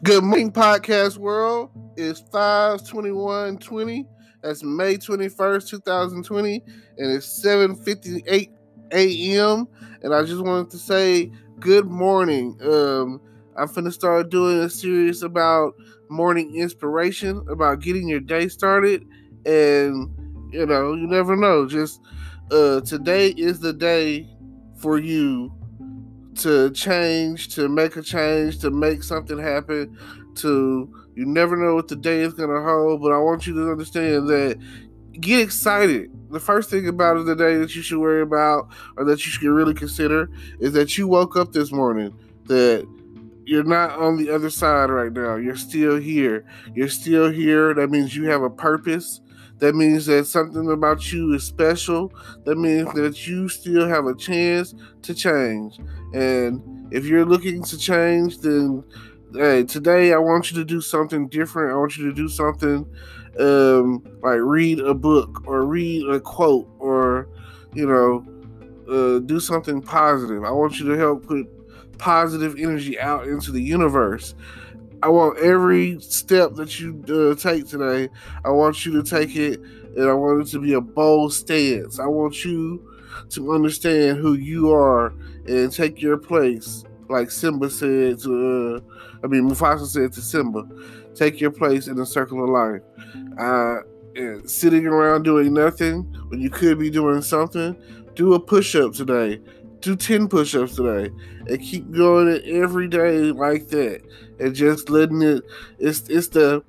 Good morning, podcast world. It's 5/21/20. That's May 21st, 2020, and it's 7:58 a.m. And I just wanted to say good morning. I'm finna start doing a series about morning inspiration, about getting your day started, and you never know. Just today is the day for you to change, to make a change, to make something happen. You never know what the day is gonna hold, but I want you to understand that get excited. The first thing about the day that you should worry about, or that you should really consider, is that you woke up this morning. That you're not on the other side right now. You're still here. You're still here. That means you have a purpose. That means that something about you is special. That means that you still have a chance to change. And if you're looking to change, then hey, today I want you to do something different. I want you to do something like read a book or read a quote or, do something positive. I want you to help put positive energy out into the universe. I want every step that you take today, I want you to take it, and I want it to be a bold stance. I want you to understand who you are and take your place. Like Mufasa said to Simba, take your place in the circle of life. And sitting around doing nothing when you could be doing something, do a push-up today. Do 10 push-ups today. And keep doing it every day like that. And just letting it's the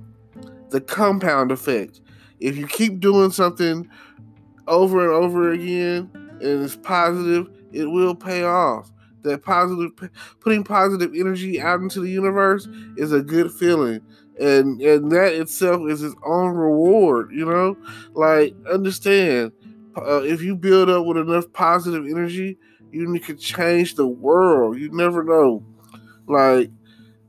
compound effect. If you keep doing something over and over again and it's positive, it will pay off. Putting positive energy out into the universe is a good feeling. And that itself is its own reward, Like, understand, if you build up with enough positive energy, you can change the world. You never know. Like,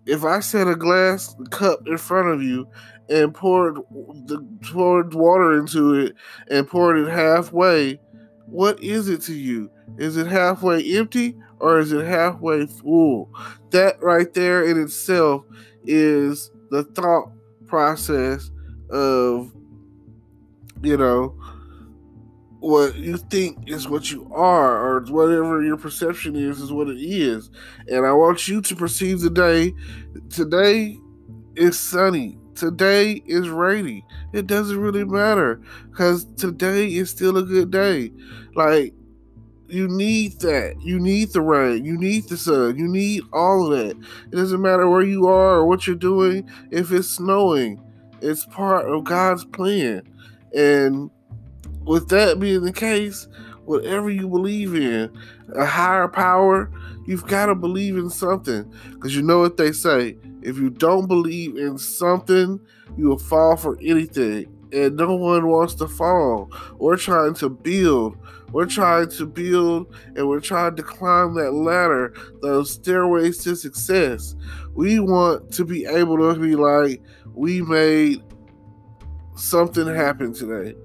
if I set a glass cup in front of you and poured water into it and poured it halfway, what is it to you? Is it halfway empty or is it halfway full? That right there in itself is the thought process of, what you think is what you are, or whatever your perception is what it is. And I want you to perceive the day. Today is sunny. Today is rainy. It doesn't really matter because today is still a good day. Like, you need that. You need the rain. You need the sun. You need all of that. It doesn't matter where you are or what you're doing. If it's snowing, it's part of God's plan. And with that being the case, whatever you believe in, a higher power, you've got to believe in something. Because you know what they say, if you don't believe in something, you will fall for anything. And no one wants to fall. We're trying to build. We're trying to build, and we're trying to climb that ladder, those stairways to success. We want to be able to be like, we made something happen today.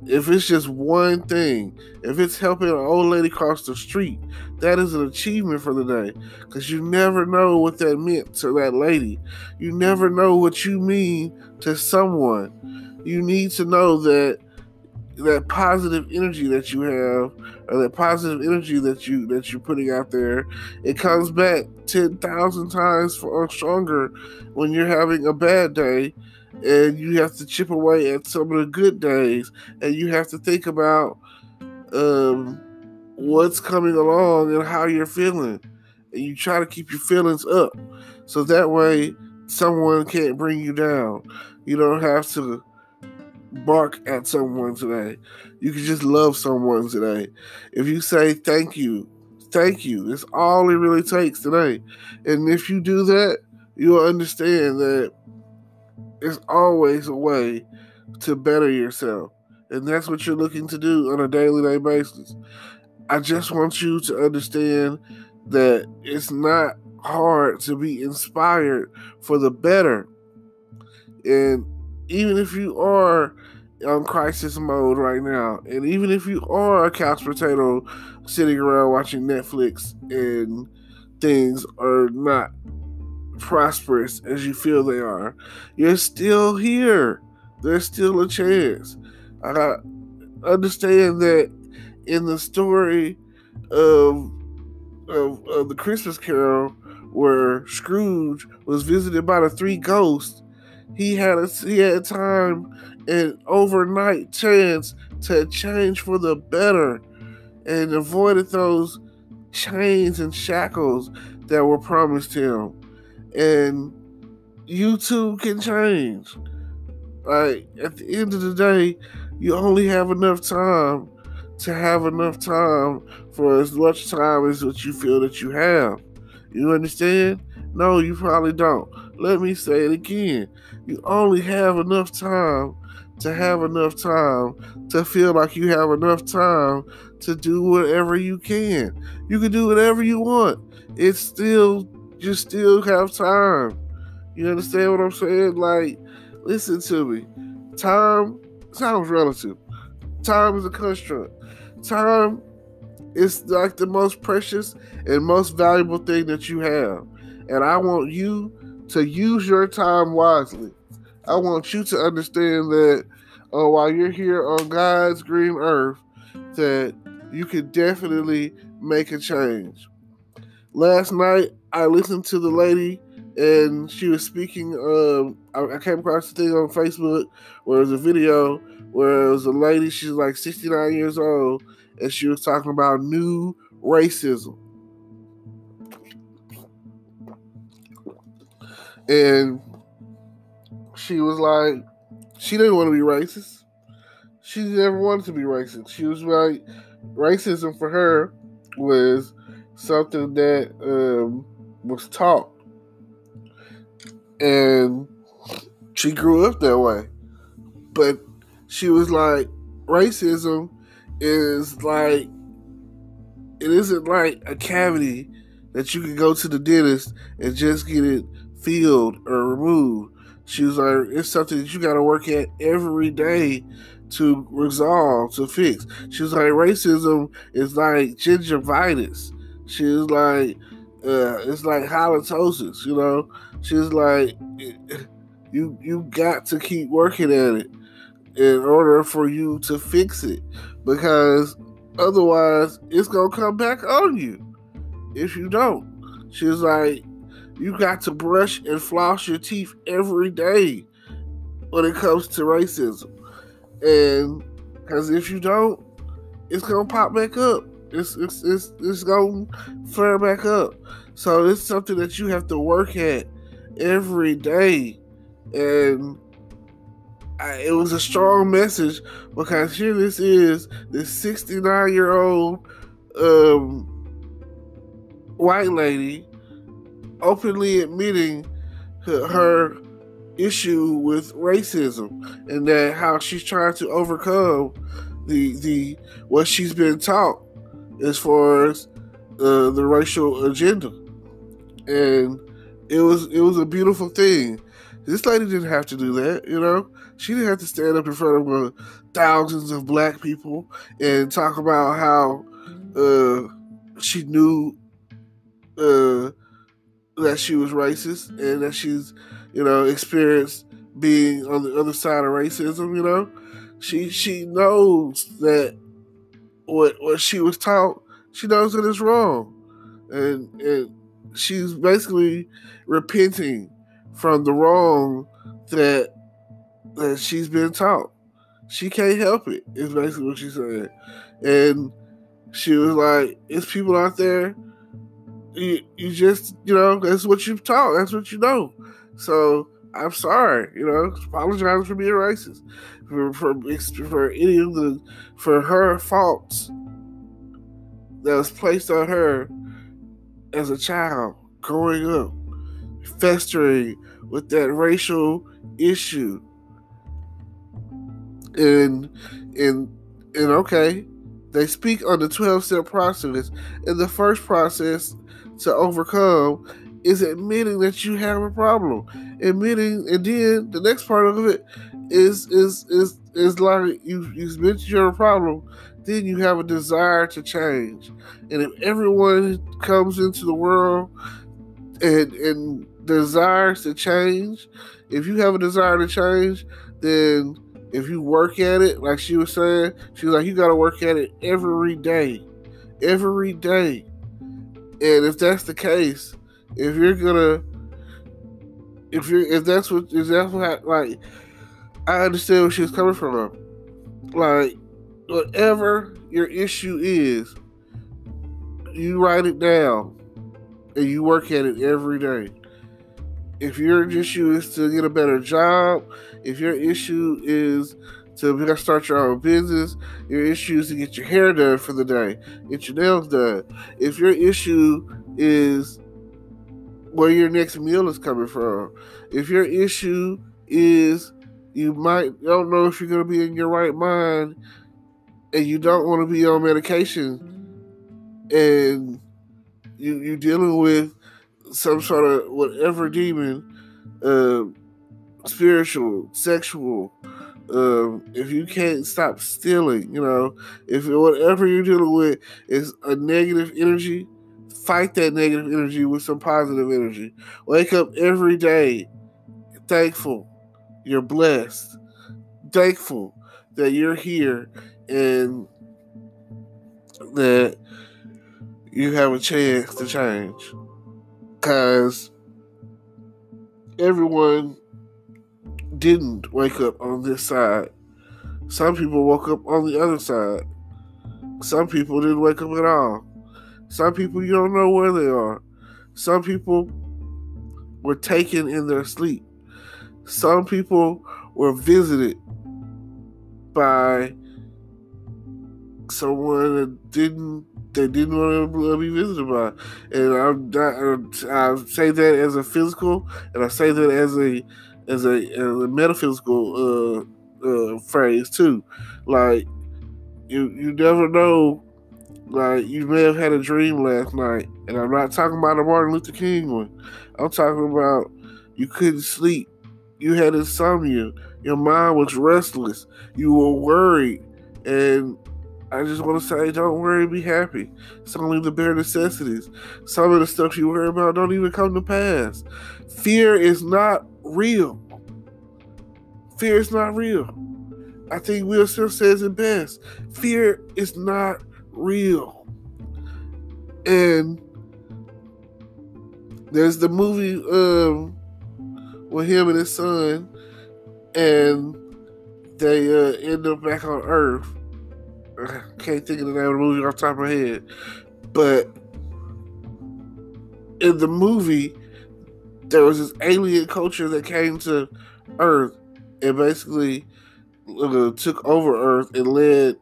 If it's just one thing, if it's helping an old lady cross the street, that is an achievement for the day. Because you never know what that meant to that lady. You never know what you mean to someone. You need to know that positive energy that you have, or that positive energy that you're putting out there, it comes back 10,000 times stronger when you're having a bad day. And you have to chip away at some of the good days, and you have to think about what's coming along and how you're feeling, and you try to keep your feelings up, so that way someone can't bring you down. You don't have to bark at someone today. You can just love someone today. If you say thank you, it's all it really takes today. And if you do that, you'll understand that there's always a way to better yourself. And that's what you're looking to do on a daily basis. I just want you to understand that it's not hard to be inspired for the better. And even if you are on crisis mode right now, and even if you are a couch potato sitting around watching Netflix and things are not prosperous as you feel they are. You're still here. There's still a chance. I understand that in the story of the Christmas Carol, where Scrooge was visited by the three ghosts, he had time and overnight chance to change for the better and avoided those chains and shackles that were promised him. And you too can change. Like, at the end of the day, you only have enough time to have enough time for as much time as what you feel that you have. You understand? No, you probably don't. Let me say it again. You only have enough time to have enough time to feel like you have enough time to do whatever you can. You can do whatever you want. It's still, you still have time. You understand what I'm saying? Like, listen to me. Time sounds relative. Time is a construct. Time is like the most precious and most valuable thing that you have. And I want you to use your time wisely. I want you to understand that while you're here on God's green earth, that you can definitely make a change. Last night, I listened to the lady, and she was speaking. I came across the thing on Facebook where it was a video where it was a lady. She's like 69 years old, and she was talking about new racism. And she was like, she didn't want to be racist. She never wanted to be racist. She was like, racism for her was something that was taught. And she grew up that way. But she was like, racism is like, it isn't like a cavity that you can go to the dentist and just get it filled or removed. She was like, it's something that you got to work at every day to resolve, to fix. She was like, racism is like gingivitis. She was like, it's like halitosis, you know? She was like, you got to keep working at it in order for you to fix it, because otherwise it's going to come back on you if you don't. She was like, you got to brush and floss your teeth every day when it comes to racism. And because if you don't, it's going to pop back up. It's going to flare back up. So it's something that you have to work at every day. And it was a strong message, because here this is, this 69-year-old white lady openly admitting her issue with racism, and that how she's trying to overcome the what she's been taught as far as the racial agenda. And it was a beautiful thing. This lady didn't have to do that, you know. She didn't have to stand up in front of thousands of black people and talk about how she knew that she was racist, and that she's, you know, experienced being on the other side of racism. You know, she knows that what she was taught, she knows that it's wrong, and she's basically repenting from the wrong that she's been taught. She can't help it, is basically what she said. And she was like, it's people out there, you just, you know, that's what you've taught, that's what you know. So I'm sorry, you know, apologize for being racist, for any of the, for her faults that was placed on her as a child growing up, festering with that racial issue. And okay, they speak on the 12-step process, and the first process to overcome is admitting that you have a problem. Admitting, and then the next part of it is like you admit you have a problem, then you have a desire to change. And if everyone comes into the world and desires to change. If you have a desire to change, then if you work at it, like she was saying, she was like, you got to work at it every day, every day. And if that's the case, if you're gonna, if that's what, like, I understand where she's coming from. Like, whatever your issue is, you write it down and you work at it every day. If your issue is to get a better job, if your issue is to start your own business, your issue is to get your hair done for the day, get your nails done. If your issue is where your next meal is coming from, if your issue is you don't know if you're going to be in your right mind and you don't want to be on medication and you're dealing with some sort of whatever demon, spiritual, sexual, if you can't stop stealing, if whatever you're dealing with is a negative energy, fight that negative energy with some positive energy. Wake up every day thankful you're blessed, thankful that you're here and that you have a chance to change. Because everyone didn't wake up on this side. Some people woke up on the other side. Some people didn't wake up at all. Some people, you don't know where they are. Some people were taken in their sleep. Some people were visited by someone that they didn't want to be visited by. And I say that as a physical, and I say that as a metaphysical phrase too. Like, you never know. Like, you may have had a dream last night, and I'm not talking about the Martin Luther King one. I'm talking about you couldn't sleep. You had insomnia. Your mind was restless. You were worried. And I just want to say, don't worry, be happy. It's only the bare necessities. Some of the stuff you worry about don't even come to pass. Fear is not real. Fear is not real. I think Will Smith says it best. Fear is not real. And there's the movie with him and his son, and they end up back on Earth. I can't think of the name of the movie off the top of my head, but in the movie, there was this alien culture that came to Earth and basically took over Earth and led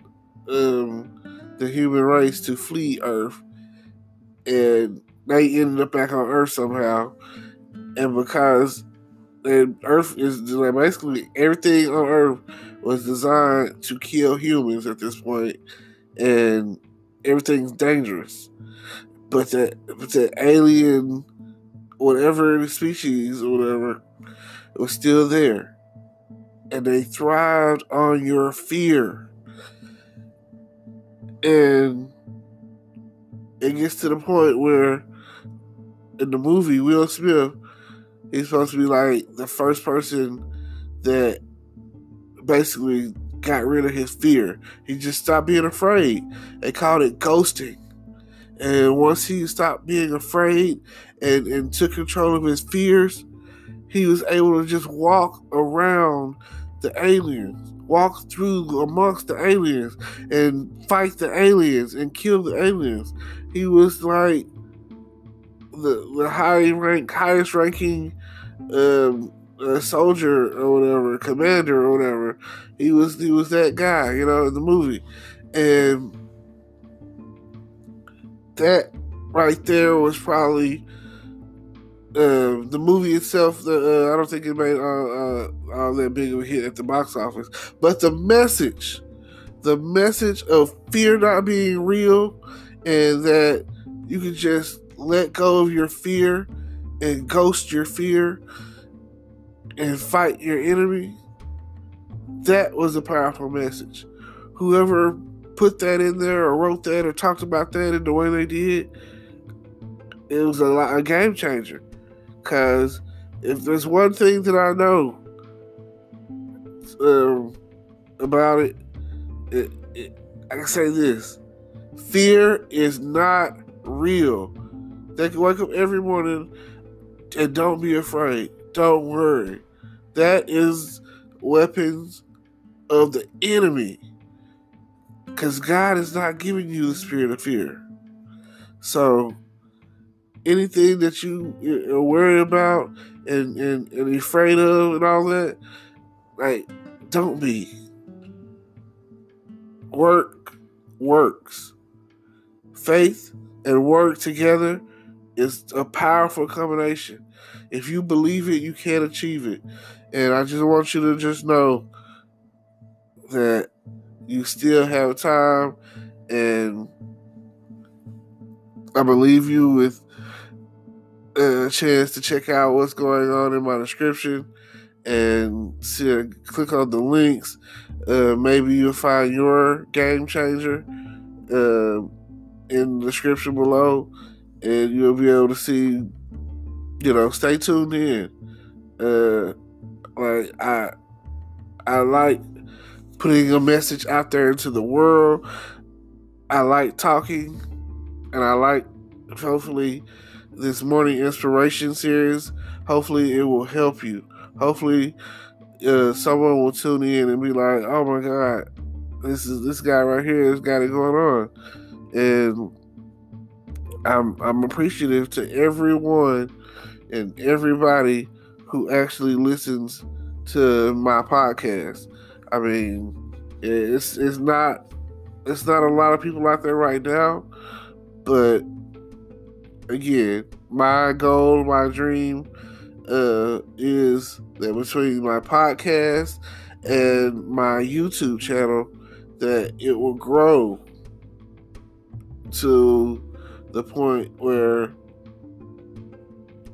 the human race to flee Earth, and they ended up back on Earth somehow. And because Earth is basically everything on Earth was designed to kill humans at this point, and everything's dangerous. But the alien, whatever species or whatever, was still there, and they thrived on your fear. And it gets to the point where in the movie, Will Smith, he's supposed to be like the first person that basically got rid of his fear. He just stopped being afraid. They called it ghosting. And once he stopped being afraid and took control of his fears, he was able to just walk around the aliens, walk through amongst the aliens and fight the aliens and kill the aliens. He was like the highest ranking soldier or whatever, commander or whatever. He was that guy, in the movie. And that right there was probably the movie itself. I don't think it made all that big of a hit at the box office, but the message of fear not being real, and that you can just let go of your fear and ghost your fear and fight your enemy, that was a powerful message. Whoever put that in there or wrote that or talked about that in the way they did, it was a game changer. Because if there's one thing that I know about it, I can say this: fear is not real. They can wake up every morning and don't be afraid. Don't worry. That is weapons of the enemy. Because God is not giving you the spirit of fear. So anything that you are worried about and afraid of and all that, like, don't be. Work works. Faith and work together is a powerful combination. If you believe it, you can achieve it. And I just want you to just know that you still have time, and I believe you with a chance to check out what's going on in my description and click on the links. Maybe you'll find your game changer in the description below, and you'll be able to see. Stay tuned in. Like I like putting a message out there into the world. I like talking, and I like, hopefully, this morning inspiration series. Hopefully, it will help you. Hopefully, someone will tune in and be like, "Oh my God, this guy right here has got it going on," and I'm appreciative to everyone and everybody who actually listens to my podcast. I mean, it's not a lot of people out there right now, but again, my goal, my dream, is that between my podcast and my YouTube channel, that it will grow to the point where,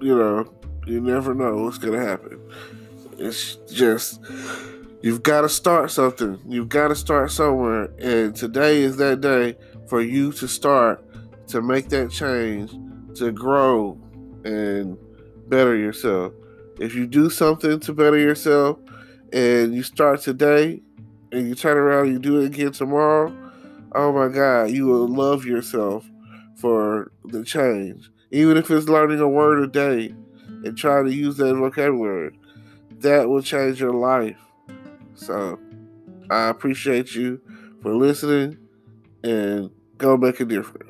you never know what's going to happen. It's just, you've got to start something. You've got to start somewhere. And today is that day for you to start, to make that change, to grow and better yourself. If you do something to better yourself and you start today and you turn around and you do it again tomorrow, oh my God, you will love yourself for the change. Even if it's learning a word a day and trying to use that vocabulary, that will change your life. So I appreciate you for listening, and go make a difference.